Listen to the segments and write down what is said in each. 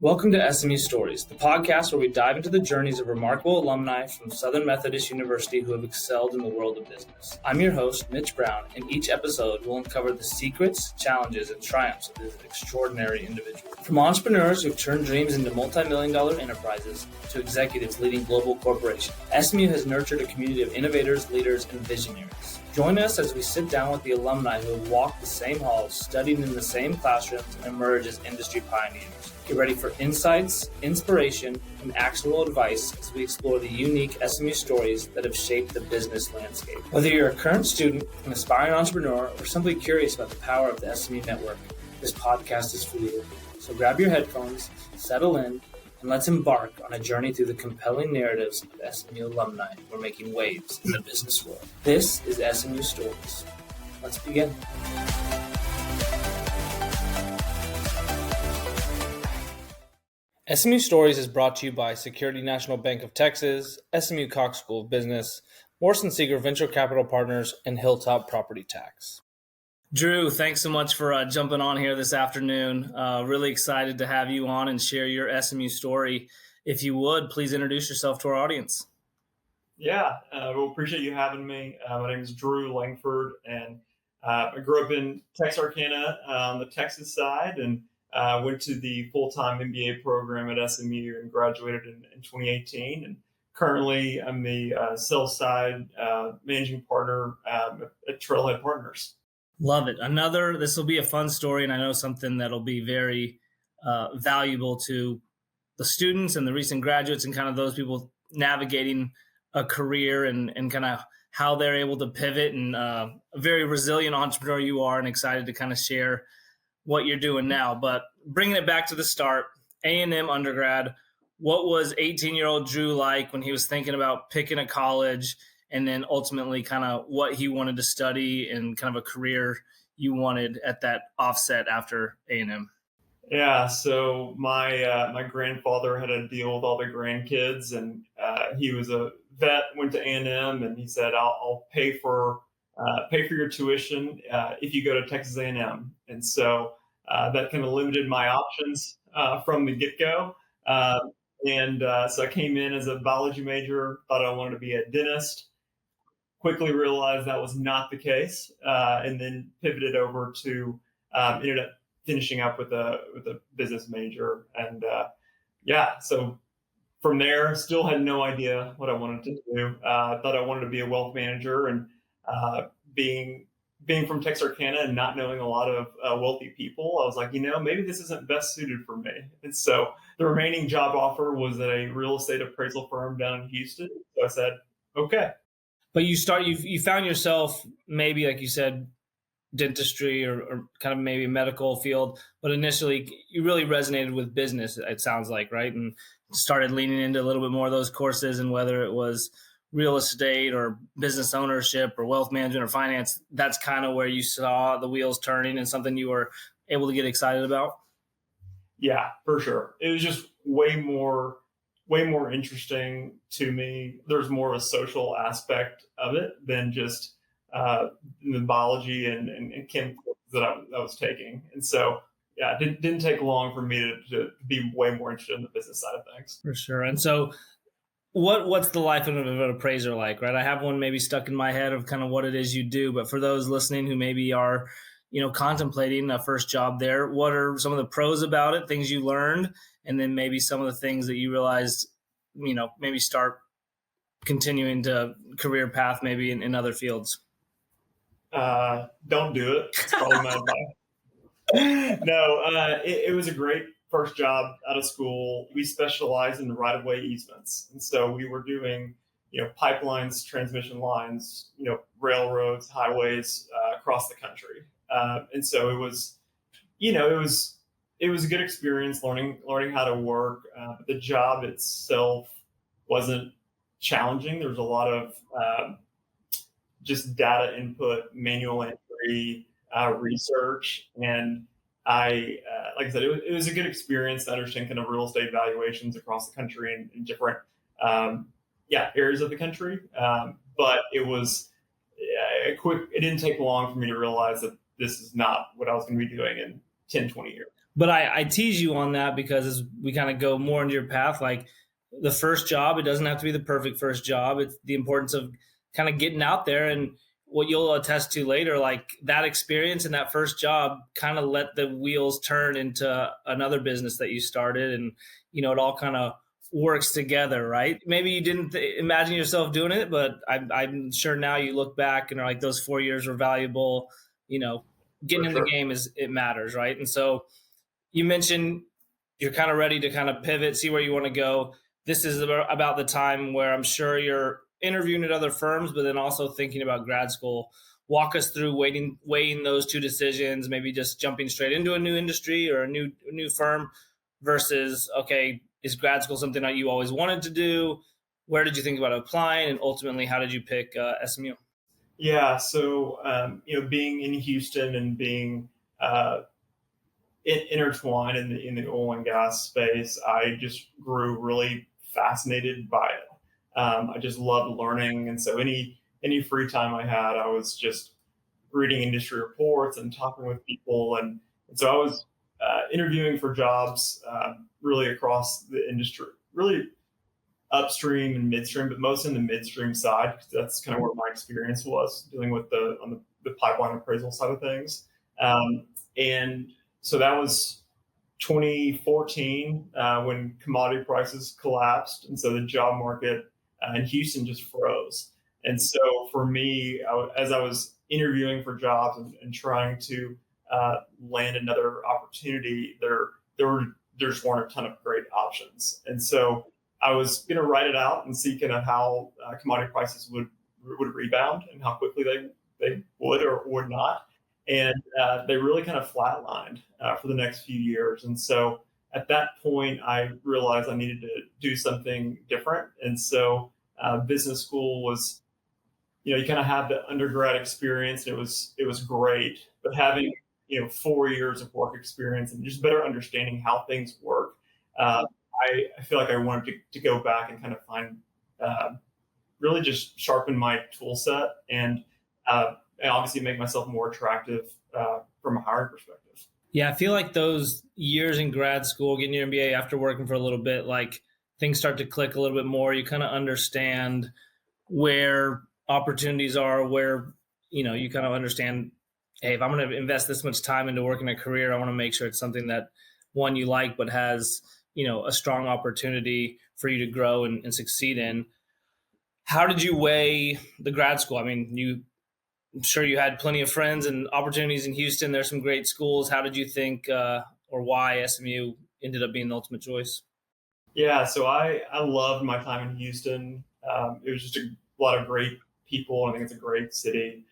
Welcome to SMU Stories, the podcast where we dive into the journeys of remarkable alumni from Southern Methodist University who have excelled in the world of business. I'm your host, Mitch Brown, and each episode will uncover the secrets, challenges, and triumphs of this extraordinary individual. From entrepreneurs who've turned dreams into multi-million-dollar enterprises to executives leading global corporations, SMU has nurtured a community of innovators, leaders, and visionaries. Join us as we sit down with the alumni who have walked the same halls, studied in the same classrooms, and emerged as industry pioneers. Get ready for insights, inspiration, and actionable advice as we explore the unique SMU stories that have shaped the business landscape. Whether you're a current student, an aspiring entrepreneur, or simply curious about the power of the SMU network, this podcast is for you. So grab your headphones, settle in, and let's embark on a journey through the compelling narratives of SMU alumni who are making waves in the business world. This is SMU Stories. Let's begin. SMU Stories is brought to you by Security National Bank of Texas, SMU Cox School of Business, Morrison Seeger Venture Capital Partners, and Hilltop Property Tax. Drew, thanks so much for jumping on here this afternoon. Really excited to have you on and share your SMU story. If you would, please introduce yourself to our audience. Yeah, well, appreciate you having me. My name is Drew Langford, and I grew up in Texarkana on the Texas side, and went to the full-time M.B.A. program at SMU and graduated in 2018. And currently, I'm the sell-side managing partner at Trailhead Partners. Love it. This will be a fun story, and I know something that'll be very valuable to the students and the recent graduates and kind of those people navigating a career and kind of how they're able to pivot. And a very resilient entrepreneur you are, and excited to kind of share what you're doing now. But bringing it back to the start, A&M undergrad, what was 18-year-old Drew like when he was thinking about picking a college, and then ultimately kind of what he wanted to study and kind of a career you wanted at that offset after A&M? Yeah, so my grandfather had a deal with all the grandkids, and he was a vet, went to A&M, and he said, I'll pay for your tuition if you go to Texas A&M. And so that kind of limited my options from the get-go. So I came in as a biology major, thought I wanted to be a dentist, quickly realized that was not the case, and then pivoted over to ended up finishing up with a business major. And so from there, still had no idea what I wanted to do. I thought I wanted to be a wealth manager, and being from Texarkana and not knowing a lot of wealthy people, I was like, maybe this isn't best suited for me. And so the remaining job offer was at a real estate appraisal firm down in Houston. So I said, okay. But you found yourself maybe, like you said, dentistry or kind of maybe medical field, but initially you really resonated with business, it sounds like, right? And started leaning into a little bit more of those courses, and whether it was real estate or business ownership or wealth management or finance, that's kind of where you saw the wheels turning and something you were able to get excited about? Yeah, for sure. It was just way more interesting to me. There's more of a social aspect of it than just the biology and chemicals that I was taking. And so, yeah, it didn't take long for me to be way more interested in the business side of things. For sure. And so what's the life of an appraiser like, right? I have one maybe stuck in my head of kind of what it is you do, but for those listening who maybe are, contemplating a first job there, what are some of the pros about it, things you learned, and then maybe some of the things that you realized, maybe start continuing to career path maybe in other fields? Don't do it. It's probably my advice. No, it was a great first job out of school. We specialized in right-of-way easements. And so we were doing, pipelines, transmission lines, railroads, highways across the country. And so it was a good experience learning how to work. But the job itself wasn't challenging. There was a lot of just data input, manual entry, research. And like I said, it was a good experience to understand kind of real estate valuations across the country and in different areas of the country. But it didn't take long for me to realize that this is not what I was going to be doing in 10, 20 years. But I tease you on that because as we kind of go more into your path, like the first job, it doesn't have to be the perfect first job. It's the importance of kind of getting out there, and what you'll attest to later, like that experience and that first job kind of let the wheels turn into another business that you started. And, it all kind of works together, right? Maybe you didn't imagine yourself doing it, but I'm sure now you look back and are like, those 4 years were valuable. Getting For in the sure. game it matters, right? And so you mentioned you're kind of ready to kind of pivot, see where you want to go. This is about the time where I'm sure you're interviewing at other firms, but then also thinking about grad school. Walk us through weighing those two decisions, maybe just jumping straight into a new industry or a new firm versus, okay, is grad school something that you always wanted to do? Where did you think about applying? And ultimately, how did you pick SMU? Yeah. So, being in Houston and being intertwined in the oil and gas space, I just grew really fascinated by it. I just loved learning, and so any free time I had, I was just reading industry reports and talking with people, and so I was interviewing for jobs really across the industry, really upstream and midstream, but most in the midstream side because that's kind of where my experience was dealing with the pipeline appraisal side of things. And so that was 2014 when commodity prices collapsed, and so the job market in Houston just froze. And so for me, as I was interviewing for jobs and trying to land another opportunity, there just weren't a ton of great options. And so I was going to write it out and see kind of how commodity prices would rebound and how quickly they would or would not. And they really kind of flatlined for the next few years. And so at that point, I realized I needed to do something different. And so business school was, you kind of have the undergrad experience, and it was great. But having 4 years of work experience and just better understanding how things work, uh, I feel like I wanted to go back and kind of find really just sharpen my tool set and obviously make myself more attractive from a hiring perspective. Yeah, I feel like those years in grad school, getting your MBA after working for a little bit, like things start to click a little bit more. You kind of understand where opportunities are, where you kind of understand, hey, if I'm going to invest this much time into working a career, I want to make sure it's something that one you like, but has a strong opportunity for you to grow and succeed in. How did you weigh the grad school? I mean, I'm sure you had plenty of friends and opportunities in Houston. There's some great schools. How did you think, or why SMU ended up being the ultimate choice? Yeah, so I loved my time in Houston. It was just a lot of great people. I think it's a great city.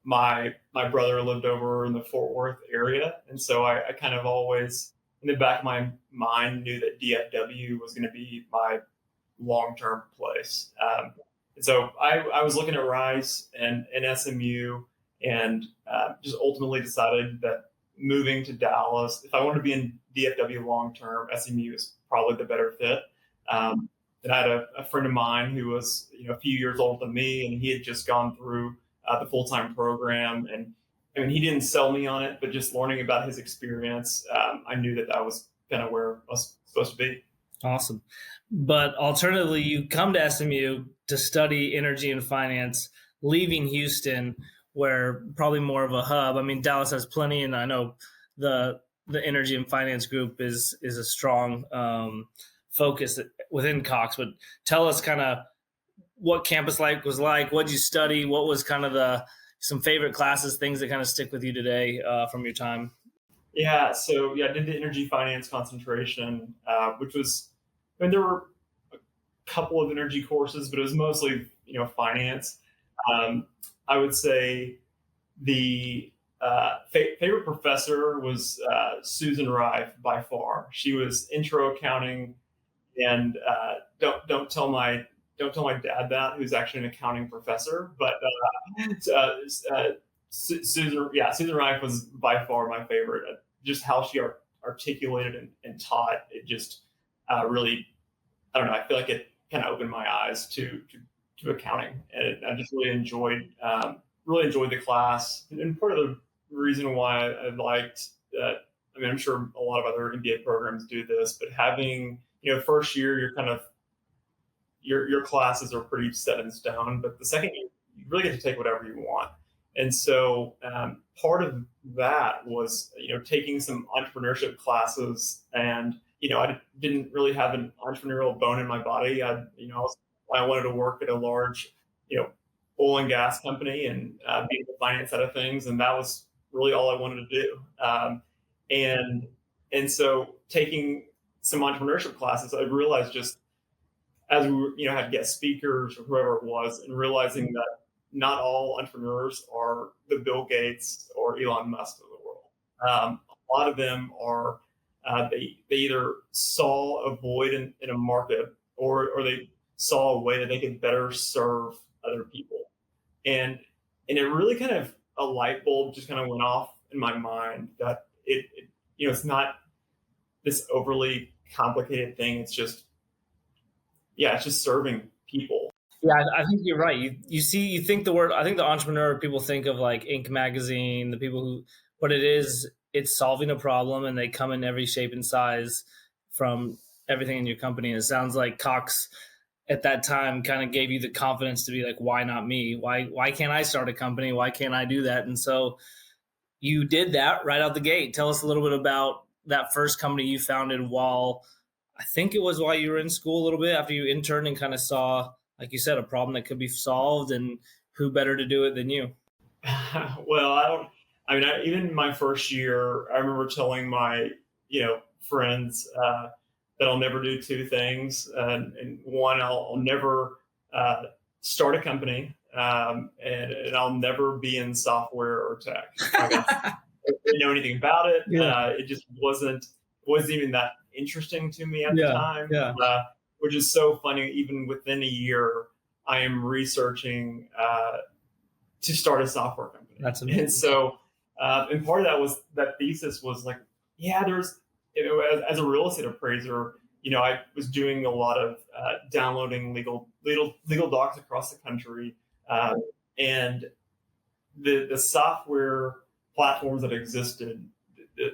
My brother lived over in the Fort Worth area, and so I kind of always in the back of my mind knew that DFW was going to be my long term place. And so I was looking at Rice and SMU, and just ultimately decided that moving to Dallas, if I wanted to be in DFW long term, SMU is probably the better fit. And I had a friend of mine who was a few years older than me, and he had just gone through the full time program. And I mean, he didn't sell me on it, but just learning about his experience, I knew that was kind of where I was supposed to be. Awesome. But alternatively, you come to SMU to study energy and finance, leaving Houston, where probably more of a hub. I mean, Dallas has plenty, and I know the energy and finance group is a strong focus within Cox. But tell us kind of what campus life was like. What did you study? What was kind of some favorite classes, things that kind of stick with you today from your time? Yeah, so yeah, I did the energy finance concentration, which was, I mean, there were a couple of energy courses, but it was mostly finance. Um, I would say the favorite professor was Susan Rife by far. She was intro accounting, and don't tell my dad that, who's actually an accounting professor, but Susan Rife was by far my favorite. Just how she articulated and taught it just really, I don't know. I feel like it kind of opened my eyes to accounting, and I just really enjoyed the class. And part of the reason why I liked I mean, I'm sure a lot of other MBA programs do this, but having, first year, you're kind of, your classes are pretty set in stone, but the second year, you really get to take whatever you want. And so part of that was, taking some entrepreneurship classes, and, I didn't really have an entrepreneurial bone in my body. I wanted to work at a large, oil and gas company and be in the finance side of things. And that was really all I wanted to do. And, and so taking some entrepreneurship classes, I realized just as we were, had guest speakers or whoever it was, and realizing that not all entrepreneurs are the Bill Gates or Elon Musk of the world. A lot of them are they either saw a void in a market, or they saw a way that they could better serve other people, and it really kind of, a light bulb just kind of went off in my mind that it's not this overly complicated thing. It's just, it's just serving people. Yeah, I think you're right. You think the word, I think the entrepreneur, people think of like Inc. magazine, the people who, but it's solving a problem, and they come in every shape and size from everything in your company. And it sounds like Cox at that time kind of gave you the confidence to be like, why not me? Why can't I start a company? Why can't I do that? And so you did that right out the gate. Tell us a little bit about that first company you founded I think it was while you were in school, a little bit after you interned, and kind of saw, like you said, a problem that could be solved, and who better to do it than you? Well, even my first year, I remember telling my, friends that I'll never do two things. And one, I'll never start a company, and I'll never be in software or tech. I didn't know anything about it. Yeah. It just wasn't even that interesting to me at the time. Yeah. Which is so funny. Even within a year, I am researching to start a software company. That's amazing. And so, and part of that thesis was like, there's, as a real estate appraiser, I was doing a lot of downloading legal docs across the country, and the software platforms that existed,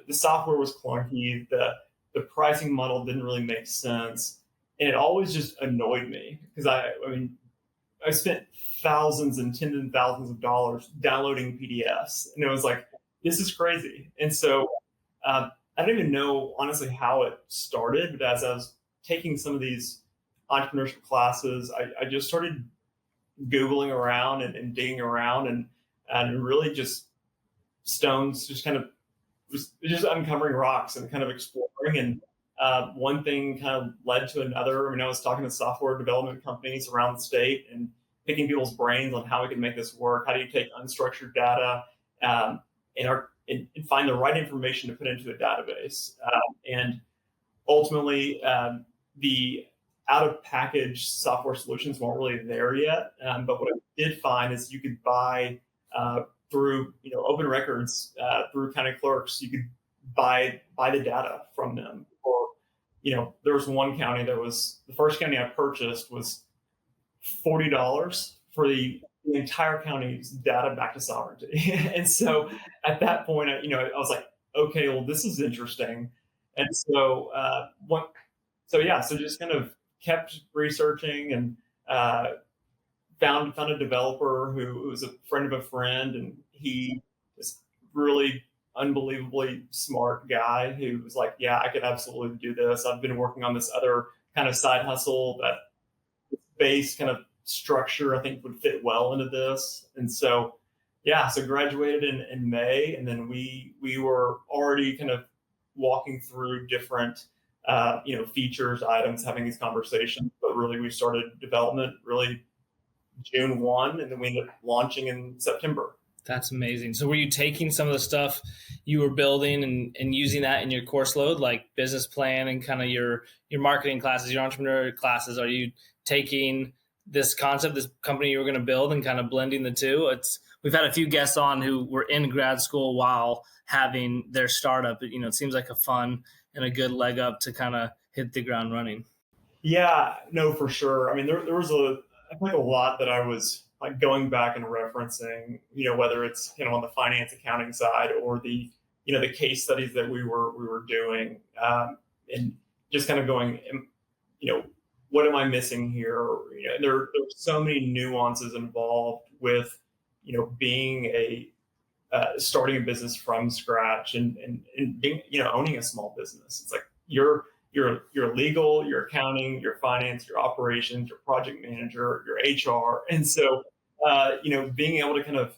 the software was clunky. The pricing model didn't really make sense. And it always just annoyed me because I spent thousands and tens of thousands of dollars downloading PDFs, and it was like, this is crazy. And so I don't even know honestly how it started, but as I was taking some of these entrepreneurship classes, I just started Googling around and digging around, and really just stones, just kind of just uncovering rocks and kind of exploring. And one thing kind of led to another. I was talking to software development companies around the state and picking people's brains on how we can make this work. How do you take unstructured data and find the right information to put into a database? And ultimately, the out-of-package software solutions weren't really there yet. But what I did find is you could buy through open records, through county clerks, you could buy the data from them. Or there was one county the first county I purchased was $40 for the entire county's data back to sovereignty. And so at that point, I was like, okay, well, this is interesting. And so so just kind of kept researching, and found a developer who was a friend of a friend, and he is really unbelievably smart guy who was like, yeah, I could absolutely do this. I've been working on this other kind of side hustle that base kind of structure I think would fit well into this. And so so graduated in May, and then we were already kind of walking through different features, items, having these conversations, but really we started development really June 1, and then we ended up launching in September. That's amazing. So were you taking some of the stuff you were building and using that in your course load, like business plan and kind of your marketing classes, your entrepreneur classes? Are you taking this concept, this company you were going to build, and kind of blending the two? We've had a few guests on who were in grad school while having their startup. It seems like a fun and a good leg up to kind of hit the ground running. Yeah, no, for sure. There was I think a lot that I was like going back and referencing, whether it's on the finance accounting side or the the case studies that we were doing, and just kind of going, what am I missing here? There's so many nuances involved with, being starting a business from scratch and being, owning a small business. It's like your legal, your accounting, your finance, your operations, your project manager, your HR. And so, being able to kind of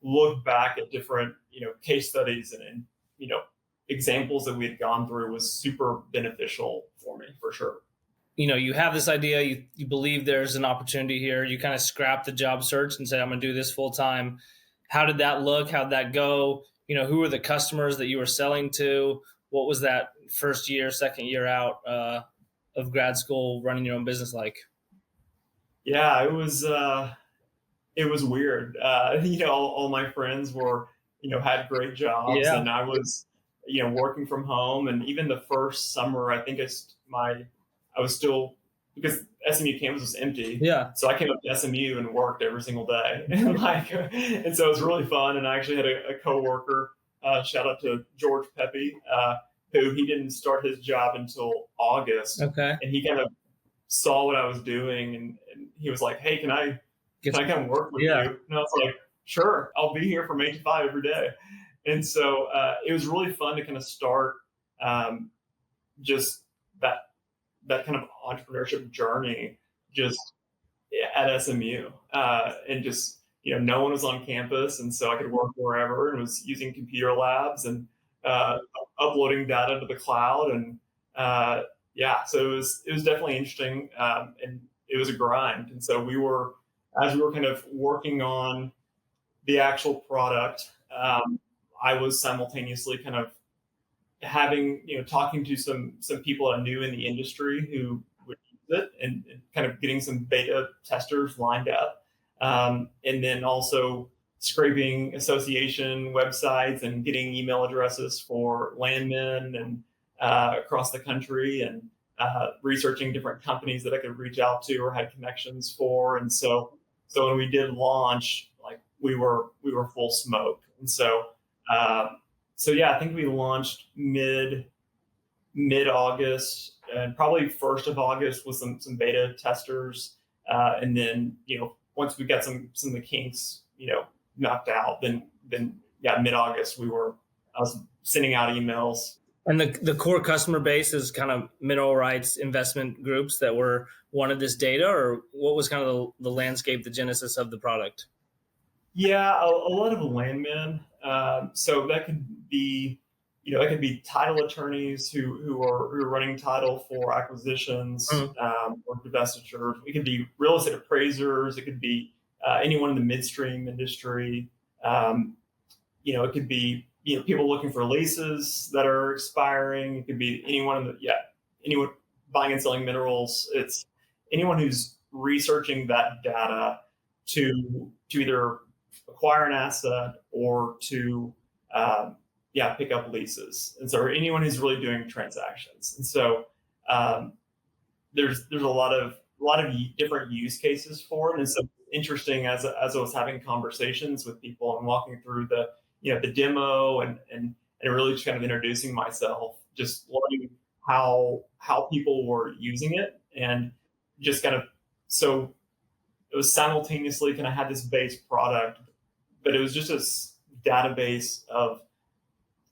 look back at different, case studies and examples that we had gone through was super beneficial for me, for sure. You have this idea, you believe there's an opportunity here, you kind of scrap the job search and say, I'm going to do this full time. How did that look? How'd that go? Who were the customers that you were selling to? What was that first year, second year out of grad school running your own business like? Yeah, it was weird. All my friends were, had great jobs, Yeah. and I was, working from home. And even the first summer, I think I was still, because SMU campus was empty. Yeah. So I came up to SMU and worked every single day. And so it was really fun. And I actually had a coworker, shout out to George Pepe, who he didn't start his job until August. Okay. And he kind of saw what I was doing, and he was like, hey, can I come work with you? And I was like, sure, I'll be here from 8 to 5 every day. And so it was really fun to kind of start just that kind of entrepreneurship journey just at SMU. And just, no one was on campus. And so I could work wherever, and was using computer labs and uploading data to the cloud. And so it was definitely interesting. And it was a grind. And so as we were kind of working on the actual product, I was simultaneously kind of having, talking to some people I knew in the industry who would use it, and kind of getting some beta testers lined up. And then also scraping association websites and getting email addresses for landmen and across the country, and researching different companies that I could reach out to or had connections for. And so when we did launch, like we were full smoke. And so I think we launched mid August, and probably 1st of August with some beta testers. And then, once we got some of the kinks, knocked out, then mid August I was sending out emails. And the core customer base is kind of mineral rights investment groups that wanted this data, or what was kind of the landscape, the genesis of the product? Yeah, a lot of landmen. So that could be, title attorneys who are running title for acquisitions, or divestitures. It could be real estate appraisers. It could be anyone in the midstream industry. It could be people looking for leases that are expiring. It could be anyone anyone buying and selling minerals. It's anyone who's researching that data to either acquire an asset or to pick up leases. And so anyone who's really doing transactions. And so there's a lot of different use cases for it. And so interesting as I was having conversations with people and walking through the demo and really just kind of introducing myself, just learning how people were using it, and just kind of, so it was simultaneously kind of had this base product, but it was just a database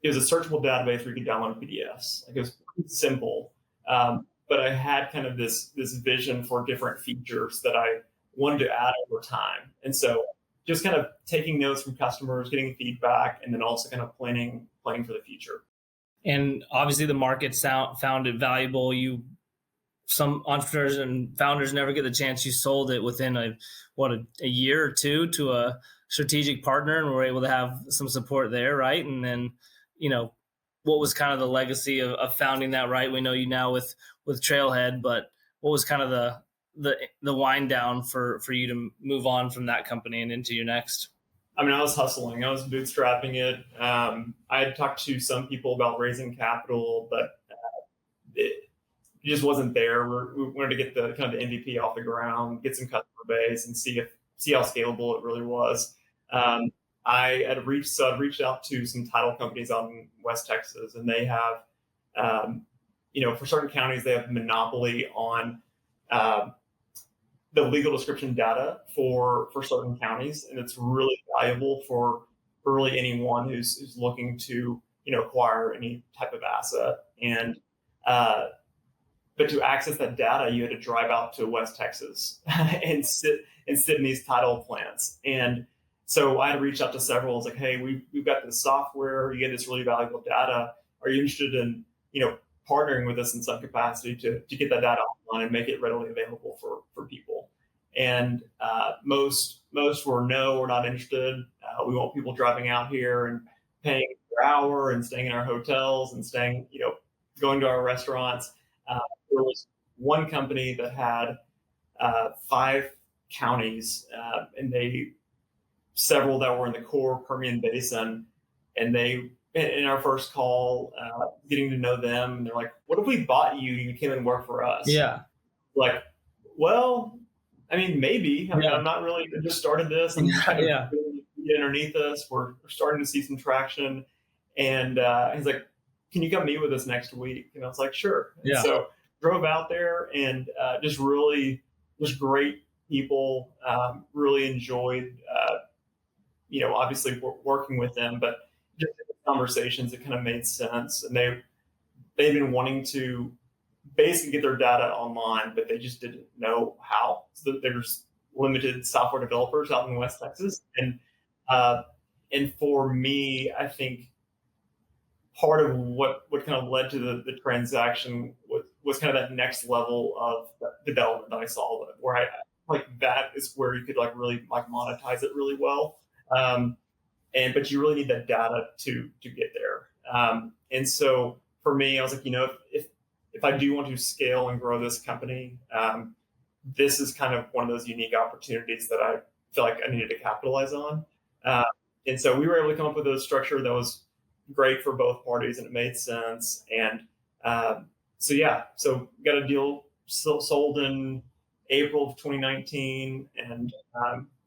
it was a searchable database where you could download PDFs. Like, it was pretty simple. But I had kind of this vision for different features that I wanted to add over time. And so just kind of taking notes from customers, getting feedback, and then also kind of planning for the future. And obviously the market found it valuable. Some entrepreneurs and founders never get the chance. You sold it within a year or two to a strategic partner, and we're able to have some support there, right? And then, what was kind of the legacy of founding that, right? We know you now with Trailhead, but what was kind of the wind down for you to move on from that company and into your next? I mean, I was hustling. I was bootstrapping it. I had talked to some people about raising capital, but it just wasn't there. We wanted to get the kind of the MVP off the ground, get some customer base, and see how scalable it really was. I'd reached out to some title companies out in West Texas, and they have, for certain counties, they have monopoly on the legal description data for certain counties, and it's really valuable for really anyone who's looking to acquire any type of asset. And but to access that data, you had to drive out to West Texas and sit in these title plants. And so I had reached out to several. I was like, hey, we've got this software. You get this really valuable data. Are you interested in partnering with us in some capacity to get that data online and make it readily available for people? And most were no, we're not interested. We want people driving out here and paying per hour and staying in our hotels and staying, going to our restaurants. There was one company that had 5 counties, and several that were in the core Permian Basin, and they, in our first call, getting to know them, and they're like, what if we bought you, you came and work for us? Yeah. Like, well, I mean, maybe. I mean, I'm not really, I just started this and kind of get underneath us. We're starting to see some traction. And he's like, can you come meet with us next week? And I was like, sure. And so drove out there, and just great people. Really enjoyed, obviously working with them, but just conversations that kind of made sense. And they've been wanting to basically get their data online, but they just didn't know how. So there's limited software developers out in West Texas. And for me, I think part of what kind of led to the transaction was kind of that next level of development that I saw, where I like that is where you could really monetize it really well. But you really need that data to get there. And so for me, I was like, if I do want to scale and grow this company, this is kind of one of those unique opportunities that I feel like I needed to capitalize on. And so we were able to come up with a structure that was great for both parties, and it made sense. And so got a deal sold in April of 2019, and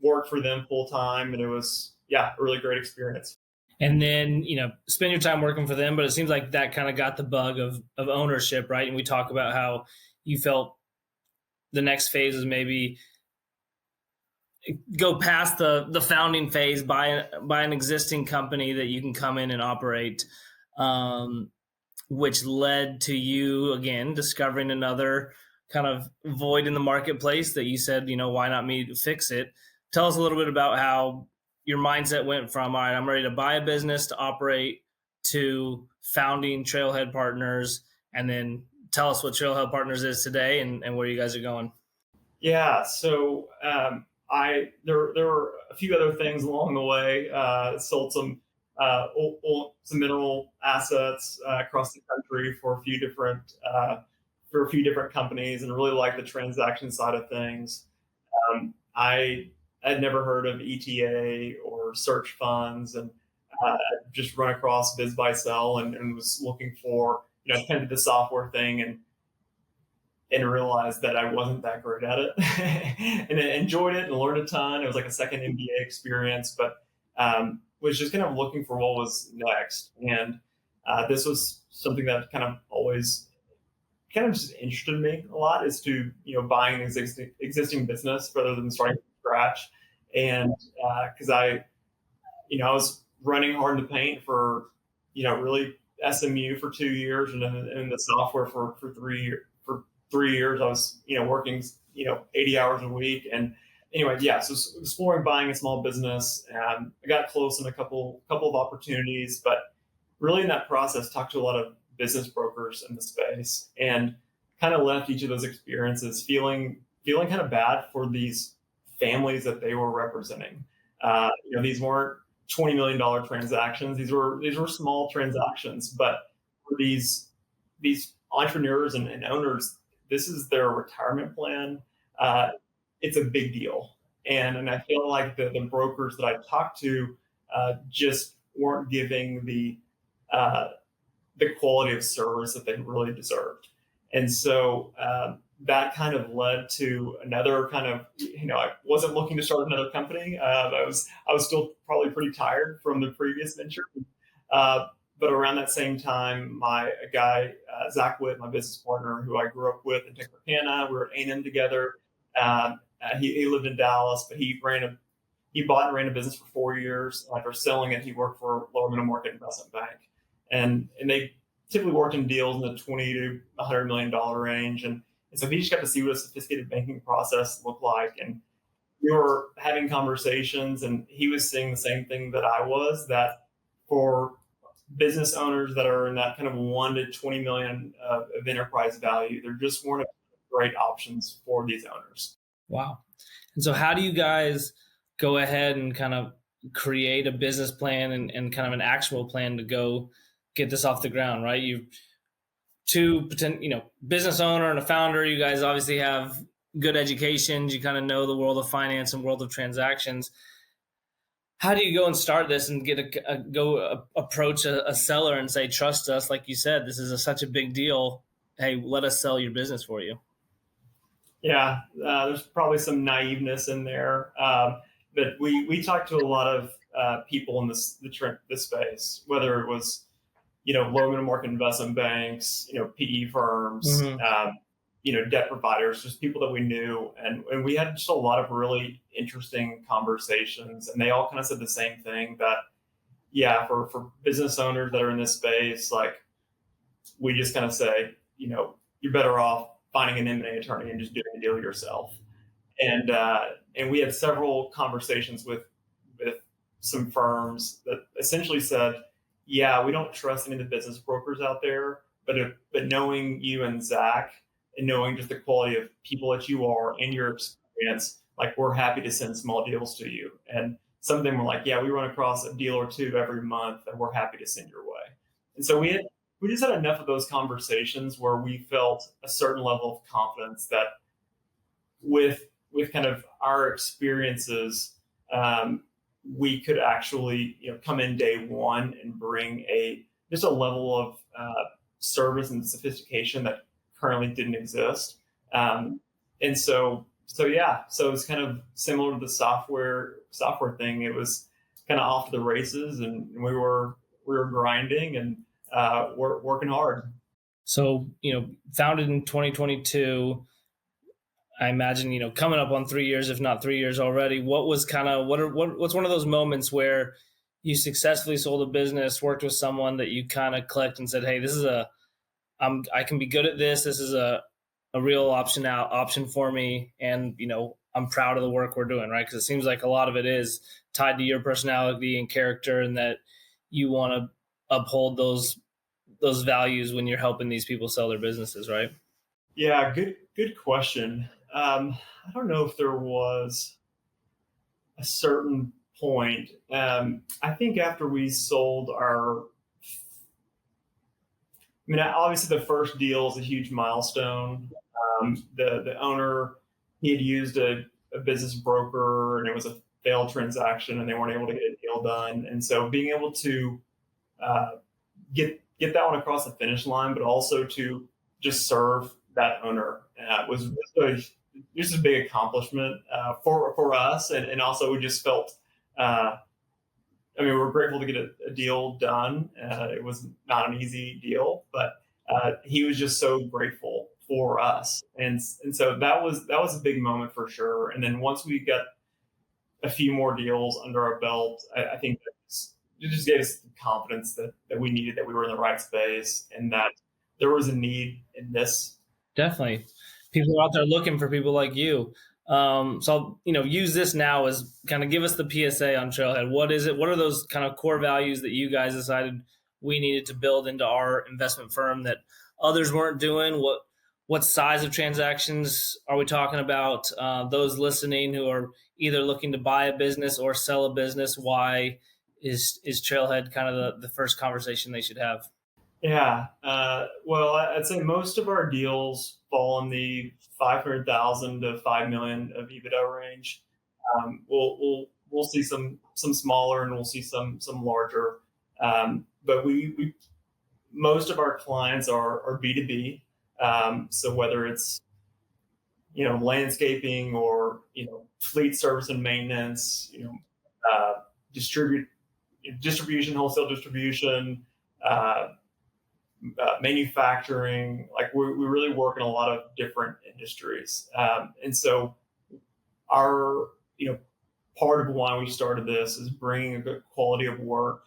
worked for them full time, and it was a really great experience. And then, spend your time working for them, but it seems like that kind of got the bug of ownership, right? And we talk about how you felt the next phase is maybe go past the founding phase, buy an existing company that you can come in and operate, which led to you, again, discovering another kind of void in the marketplace that you said, why not me to fix it? Tell us a little bit about how your mindset went from, all right, I'm ready to buy a business to operate, to founding Trailhead Partners, and then tell us what Trailhead Partners is today and where you guys are going. Yeah. So there were a few other things along the way. Sold some mineral assets across the country for a few different companies, and really liked the transaction side of things. I'd never heard of ETA or search funds, and just run across Biz Buy Sell and was looking for, kind of the software thing, and realized that I wasn't that great at it. And I enjoyed it and learned a ton. It was like a second M.B.A. experience, but was just kind of looking for what was next. And this was something that kind of always kind of just interested me a lot, is to, buying an existing business rather than starting from scratch. And because I was running hard in the paint for, really SMU for 2 years, and then in the software for 3 years. For 3 years, I was, working, 80 hours a week. And anyway, so exploring buying a small business. I got close in a couple of opportunities, but really in that process, talked to a lot of business brokers in the space, and kind of left each of those experiences feeling kind of bad for these families that they were representing. These weren't $20 million transactions. These were small transactions, but for these entrepreneurs and owners, this is their retirement plan. It's a big deal. And I feel like the brokers that I talked to just weren't giving the quality of service that they really deserved. And so that kind of led to another kind of, I wasn't looking to start another company. I was still probably pretty tired from the previous venture. Uh, but around that same time, a guy, Zach Witt, my business partner, who I grew up with in Texarkana, we were at A&M together. He lived in Dallas, but he bought and ran a business for 4 years. After selling it, he worked for a lower middle market investment bank, and they typically worked in deals in the 20 to $100 million range. And so he just got to see what a sophisticated banking process looked like. And we were having conversations, and he was seeing the same thing that I was, that for business owners that are in that kind of 1 to 20 million of enterprise value, there just weren't great options for these owners. Wow. And so how do you guys go ahead and kind of create a business plan and kind of an actual plan to go get this off the ground, right? You've business owner and a founder, you guys obviously have good educations. You kind of know the world of finance and world of transactions. How do you go and start this and approach a seller and say, trust us? Like you said, this is such a big deal. Hey, let us sell your business for you. Yeah, there's probably some naiveness in there. But we talked to a lot of people in this space, whether it was low middle market investment banks, PE firms, debt providers, just people that we knew. And we had just a lot of really interesting conversations. And they all kind of said the same thing, that, yeah, for business owners that are in this space, like, we just kind of say, you're better off finding an M&A attorney and just doing the deal yourself. And we had several conversations with some firms that essentially said, yeah, we don't trust any of the business brokers out there, but knowing you and Zach, and knowing just the quality of people that you are and your experience, like, we're happy to send small deals to you. And some of them were like, yeah, we run across a deal or two every month, and we're happy to send your way. And so we just had enough of those conversations where we felt a certain level of confidence that with kind of our experiences, we could actually come in day one and bring just a level of service and sophistication that currently didn't exist. And so it's kind of similar to the software thing. It was kind of off to the races, and we were grinding and working hard. So, founded in 2022, I imagine, coming up on 3 years, if not 3 years already. What was what's one of those moments where you successfully sold a business, worked with someone that you kind of clicked and said, hey, this is I can be good at this. This is a real option for me. And, I'm proud of the work we're doing, right? Because it seems like a lot of it is tied to your personality and character, and that you want to uphold those values when you're helping these people sell their businesses, right? Yeah, good question. I don't know if there was a certain point. I think after we sold obviously the first deal is a huge milestone. The owner, he had used a business broker, and it was a failed transaction, and they weren't able to get a deal done. And so being able to get that one across the finish line, but also to just serve that owner was just a big accomplishment for us. And also we just felt, we were grateful to get a deal done. It was not an easy deal, but he was just so grateful for us. And so that was a big moment for sure. And then once we got a few more deals under our belt, I think it just gave us the confidence that we needed, that we were in the right space, and that there was a need in this. Definitely. People are out there looking for people like you. So, use this now as kind of give us the PSA on Trailhead. What is it? What are those kind of core values that you guys decided we needed to build into our investment firm that others weren't doing? What size of transactions are we talking about? Those listening who are either looking to buy a business or sell a business, why is Trailhead kind of the first conversation they should have? Yeah. Well, I'd say most of our deals fall in the 500,000 to 5 million of EBITDA range. We'll see some smaller, and we'll see some larger. But we most of our clients are B2B. So whether it's landscaping or, fleet service and maintenance, uh, distribution, wholesale distribution, uh, manufacturing. Like we really work in a lot of different industries. And so our, part of why we started this is bringing a good quality of work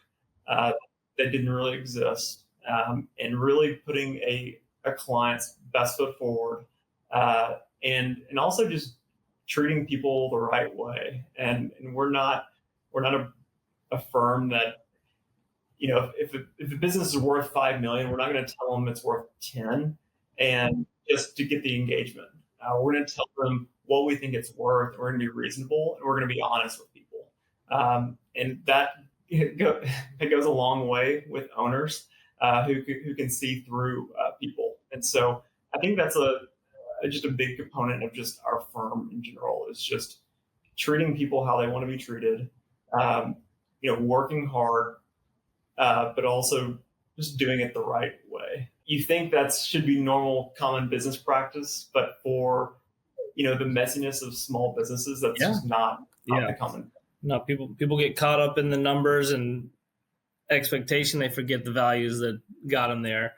uh, that didn't really exist, and really putting a client's best foot forward, and also just treating people the right way. And we're not a firm that, if the business is worth 5 million, we're not going to tell them it's worth 10, and just to get the engagement. We're going to tell them what we think it's worth. We're going to be reasonable, and we're going to be honest with people. And that it goes a long way with owners who can see through people. And so I think that's just a big component of just our firm in general, is just treating people how they want to be treated, working hard, but also just doing it the right way. You think that should be normal, common business practice, but for the messiness of small businesses, that's just not the common. No, people get caught up in the numbers and expectation. They forget the values that got them there.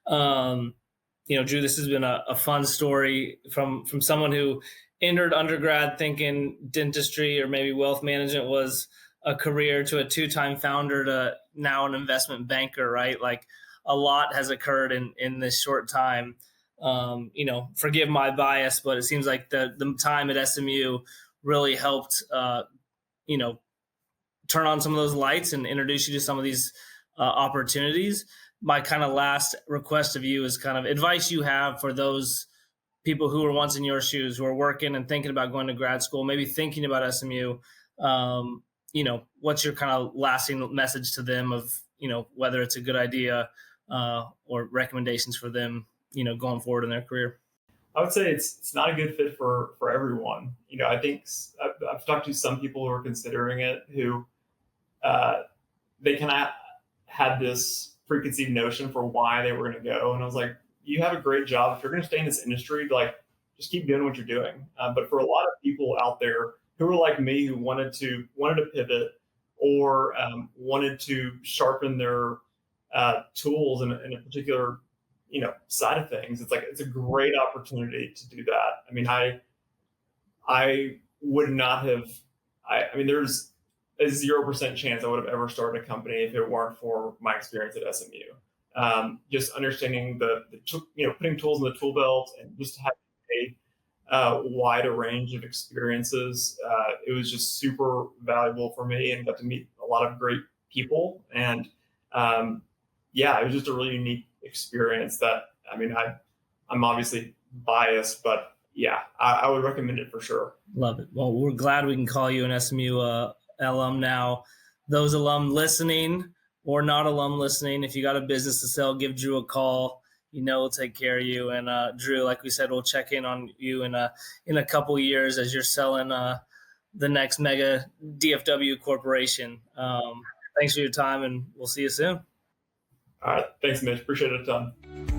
Drew, this has been a fun story from someone who entered undergrad thinking dentistry or maybe wealth management was a career, to a 2-time founder, to now an investment banker, right? Like, a lot has occurred in this short time. Forgive my bias, but it seems like the time at SMU really helped, turn on some of those lights and introduce you to some of these opportunities. My kind of last request of you is kind of advice you have for those people who were once in your shoes, who are working and thinking about going to grad school, maybe thinking about SMU. What's your kind of lasting message to them of, whether it's a good idea or recommendations for them, going forward in their career? I would say it's not a good fit for everyone. I think I've talked to some people who are considering it, who they kind of had this preconceived notion for why they were going to go. And I was like, you have a great job. If you're going to stay in this industry, like, just keep doing what you're doing. But for a lot of people out there who were like me, who wanted to pivot, or wanted to sharpen their tools in a particular side of things, it's a great opportunity to do that. I mean, I would not have. There's a 0% chance I would have ever started a company if it weren't for my experience at SMU. Just understanding putting tools in the tool belt, and just having a wider range of experiences. It was just super valuable for me, and got to meet a lot of great people. And it was just a really unique experience that, I'm obviously biased, but I would recommend it for sure. Love it. Well, we're glad we can call you an SMU alum now. Those alum listening or not alum listening, if you got a business to sell, give Drew a call. We'll take care of you. And Drew, like we said, we'll check in on you in a couple years as you're selling the next mega DFW corporation. Thanks for your time, and we'll see you soon. All right. Thanks, Mitch. Appreciate it a ton.